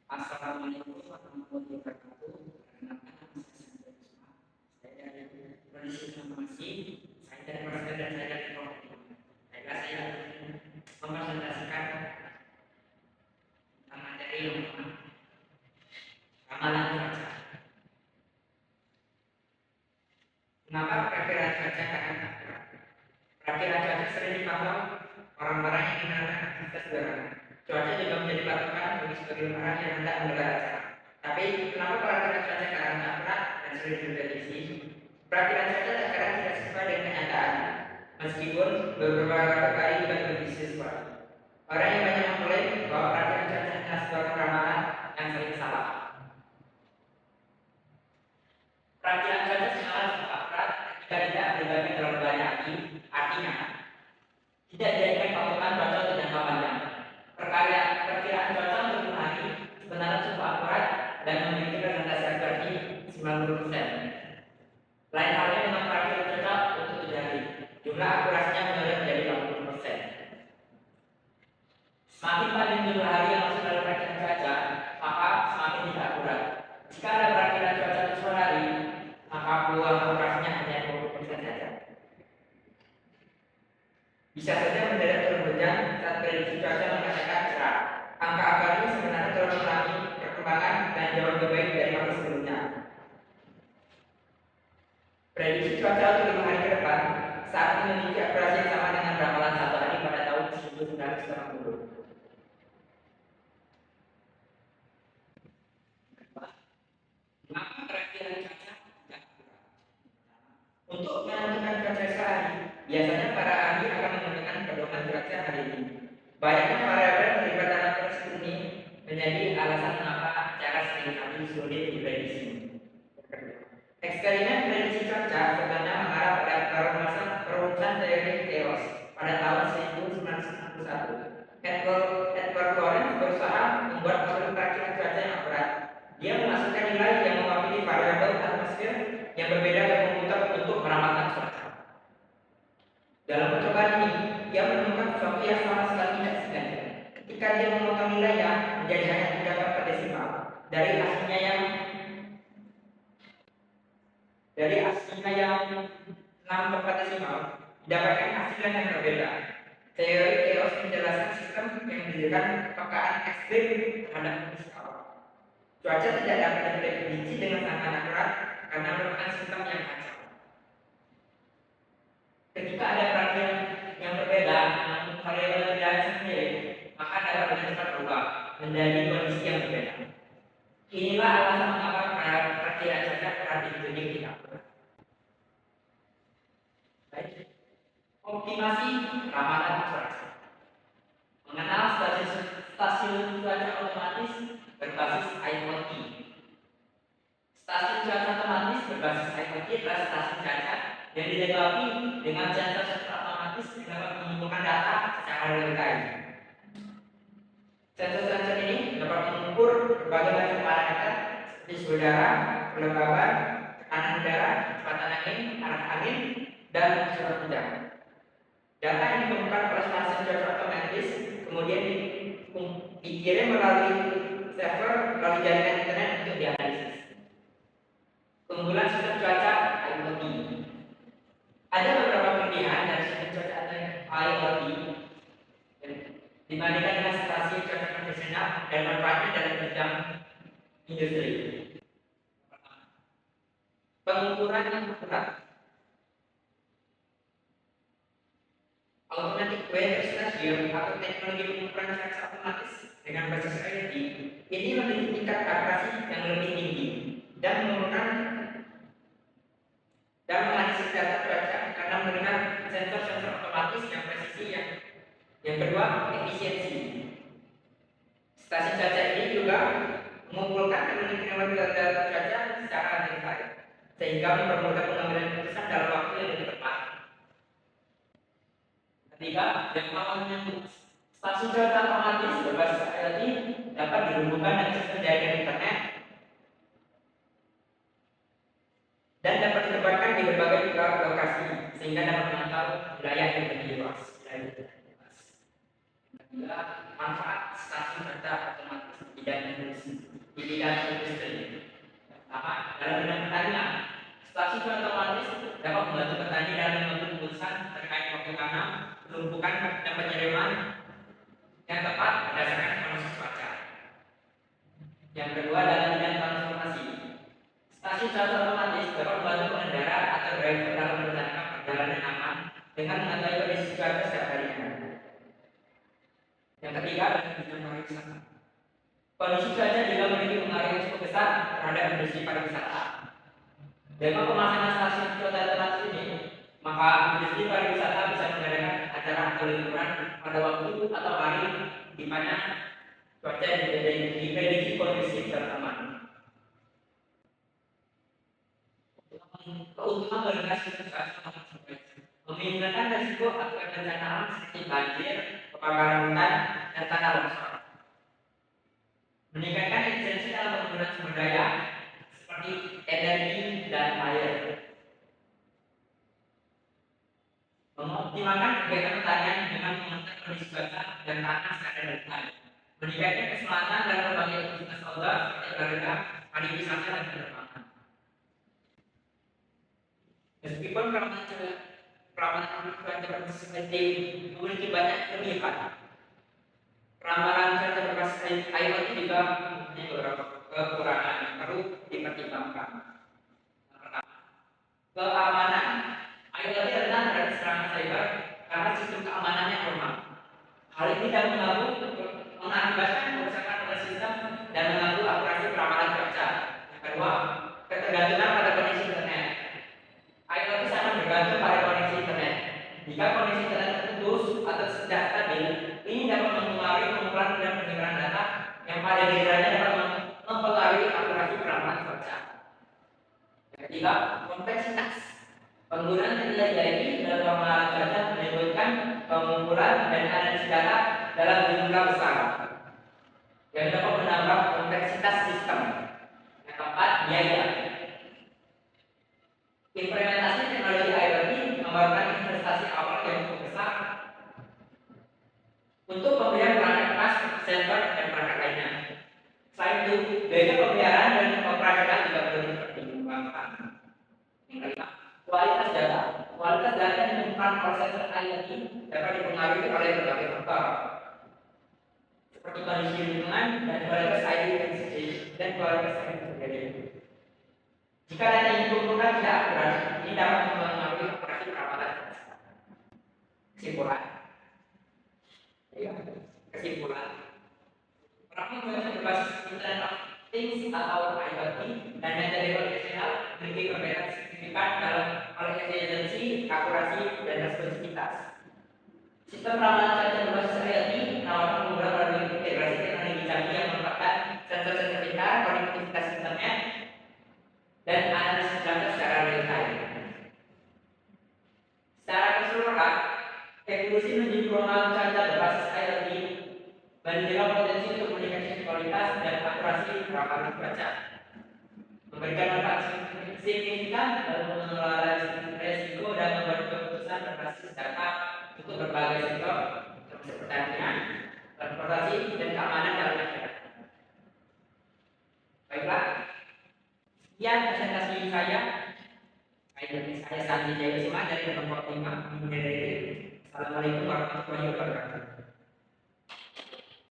Assalamualaikum warahmatullahi wabarakatuh. Perkenalkan nama saya Isma. Saya dari Provinsi Informasi. Saya dari Provinsi dan saya dari Provinsi. Baiklah, saya mempresentasikan tentang materi yang pertama, ramalan cuaca. Mengapa perakiraan cuaca akan akurat? Perakiraan cuaca sering dipantau orang-orang yang mengenalkan aktivitas udara. Cuaca juga menjadi patokan bagi sebagian orang yang hendak menggelar acara. Tapi kenapa perakiraan cuaca kadang akurat dan sulit diprediksi? Perakiraan cuaca terkadang tidak sesuai dengan kenyataan, meskipun beberapa kali juga terbukti sesuai. Orang yang banyak mengklaim bahwa perakiraan cuaca adalah sebuah ramalan yang sering salah. Perakiraan cuaca sangatlah akurat jika tidak melibatkan terlalu banyak artinya tidak dijadikan patokan cuaca untuk jangka panjang. Perkiraan cuaca untuk hari sebenarnya cukup akurat dan memiliki presentasi akurasi 90%. Lain halnya dengan perakiraan cuaca untuk 7 hari, jumlah akurasinya menurun menjadi 80%. Semakin panjang jumlah hari yang masuk dalam perakiraan cuaca, maka semakin tidak akurat. Jika ada perakiraan cuaca untuk 10 hari, maka peluang akurasinya hanya 20% saja. Bisa saja mendadak turun hujan saat prediksi cuaca mengatakan cerah. Angka-angka ini sebenarnya telah mengalami perkembangan dan jauh lebih baik dari waktu sebelumnya. Prediksi cuaca untuk 5 hari ke depan saat ini memiliki akurasi yang sama dengan ramalan 1 hari pada tahun 1980. Mengapa perakiraan cuaca tidak akurat? Untuk menentukan cuaca sehari, biasanya para ahli akan menggunakan pedoman cuaca hari ini. Banyaknya variabel terlibat dalam proses ini menjadi alasan mengapa cara seringkali sulit diprediksi. Eksperimen prediksi cuaca sebenarnya mengarah pada perumusan teori chaos pada tahun 1961. Edward Lorenz berusaha membuat model perakiraan cuaca yang akurat. Dia memasukkan nilai yang mewakili variabel atmosfer yang berbeda ke komputer untuk meramalkan cuaca. Dalam percobaan ini, dia menemukan sesuatu yang sama sekali tidak sengaja. Ketika dia memotong nilainya menjadi hanya 3 per desimal dari aslinya yang 6 per desimal, didapatkan hasil yang berbeda. Teori chaos menjelaskan sistem yang memberikan kepekaan ekstrim terhadap kondisi awal. Cuaca tidak dapat diprediksi dengan sangat akurat karena merupakan sistem yang kacau. Ketika ada perakiraan yang berbeda namun variabel yang tidak sendiri, maka dapat dengan cepat berubah menjadi kondisi yang berbeda. Inilah alasan mengapa perakiraan cuaca kerap ditunjuk tidak akurat. Baik. Optimasi ramalan cuaca. Mengenal stasiun cuaca otomatis berbasis IoT. Stasiun cuaca otomatis berbasis IoT adalah stasiun cuaca yang dilengkapi dengan sensor otomatis yang dapat mengumpulkan data secara real time. Sensor-sensor ini dapat mengukur berbagai macam parameter seperti suhu udara, kelembaban, tekanan udara, kecepatan angin, arah angin, dan curah hujan. Data yang ditemukan oleh stasiun cuaca otomatis kemudian dikirim melalui server melalui jaringan internet untuk dianalisis. Keunggulan sistem cuaca IoT. Ada beberapa kelebihan dari sistem cuaca IoT dibandingkan dengan stasiun cuaca konvensional dan manfaatnya dalam bidang industri. Pengukuran yang akurat. Automatic weather station atau teknologi pengukuran cuaca otomatis dengan basis IoT ini memiliki tingkat akurasi yang lebih tinggi dan menganalisis data cuaca karena menggunakan sensor-sensor otomatis yang presisi yang kedua efisiensi. Stasiun cuaca ini juga mengumpulkan dan menyimpan data cuaca secara real time sehingga mempermudah pengambilan keputusan dalam waktu yang lebih tepat. Ketiga, jangkauan stasiun cuaca otomatis berbasis IoT dapat dihubungkan dengan sistem jaringan internet dan dapat ditempatkan di berbagai lokasi sehingga dapat memantau wilayah yang lebih luas. Ketiga, manfaat stasiun cuaca otomatis. di bidang industri. Pertama, dalam bidang pertanian, stasiun otomatis dapat membantu petani dalam mengambil keputusan terkait waktu tanam, penumpukan dan penyiraman yang tepat berdasarkan kondisi cuaca. Yang kedua, dalam bidang transportasi, stasiun otomatis dapat membantu pengendara atau driver dalam menjalankan perjalanan aman dengan mengetahui kondisi cuaca setiap harinya. Yang ketiga, dalam bidang pariwisata, kondisi cuaca juga memiliki pengaruh yang cukup besar terhadap industri pariwisata. Dengan pemasangan stasiun cuaca otomatis ini, maka industri pariwisata bisa mengadakan acara atau liburan pada waktu atau hari di mana cuaca diprediksi kondusif dan aman. Keuntungan berbagai sistem cuaca meminimalkan risiko akibat bencana alam seperti banjir, kebakaran hutan, dan tanah longsor. Meningkatkan efisiensi dalam penggunaan sumber daya seperti energi dan air. Mengoptimalkan kegiatan pertanian dengan memantau kondisi cuaca dan tanah secara real-time. Meningkatkan keselamatan dalam berbagai aktivitas outdoor seperti olahraga, pariwisata, dan penerbangan. Meskipun ramalan cuaca berbasis memiliki banyak kelebihan, ramalan cuaca berbasis IoT juga mempunyai beberapa kekurangan yang perlu dipertimbangkan. Keamanan, IoT rentan terhadap serangan cyber karena sistem keamanannya lemah. Hal ini dapat mengakibatkan kerusakan pada sistem dan mengganggu operasi peramalan cuaca. Yang kedua, ketergantungan pada koneksi internet. IoT sangat bergantung pada koneksi internet. Jika koneksi internet terputus atau tidak stabil, ini dapat mempengaruhi pengumpulan dan penyimpanan data yang pada gilirannya dapat mempengaruhi akurasi peramalan cuaca. Yang ketiga, kompleksitas. Penggunaan teknologi ini dalam peramalan cuaca menimbulkan pengumpulan dan analisis data dalam jumlah besar yang dapat menambah kompleksitas sistem. Yang keempat, biaya. Implementasi teknologi IoT memerlukan investasi awal yang cukup besar untuk pembelian perangkat keras, sensor, dan perangkat lainnya. Selain itu, biaya pemeliharaan dan operasional juga perlu dipertimbangkan. Yang kelima, kualitas data. Kualitas data yang dilakukan oleh sensor IoT dapat dipengaruhi oleh berbagai faktor, seperti kondisi lingkungan dan kualitas identifikasi dan kualitas sendiri. Jika data yang dikumpulkan tidak akurat, ini dapat mempengaruhi operasi peramalan. Kesimpulan, perangkat cuaca berbasis Internet of Things atau IoT dan metode konvensional memiliki perbedaan signifikan dalam efisiensi, akurasi, dan responsivitas. Sistem peramalan cuaca berbasis IoT menawarkan beberapa integrasi teknologi canggih yang merupakan sensor-sensor pintar, konektivitas internet, dan analisis data secara real time. Secara keseluruhan, evolusi menuju peramalan cuaca berbasis IoT mendorong potensi untuk meningkatkan kualitas dan akurasi peramalan cuaca, memberikan manfaat signifikan dalam mengelola risiko dan membuat keputusan berbasis data untuk berbagai sektor seperti pertanian, transportasi, dan keamanan dalam masyarakat. Baiklah, sekian presentasi saya. Saya Sandi Jayasima dari kelompok 5 Assalamualaikum warahmatullahi wabarakatuh.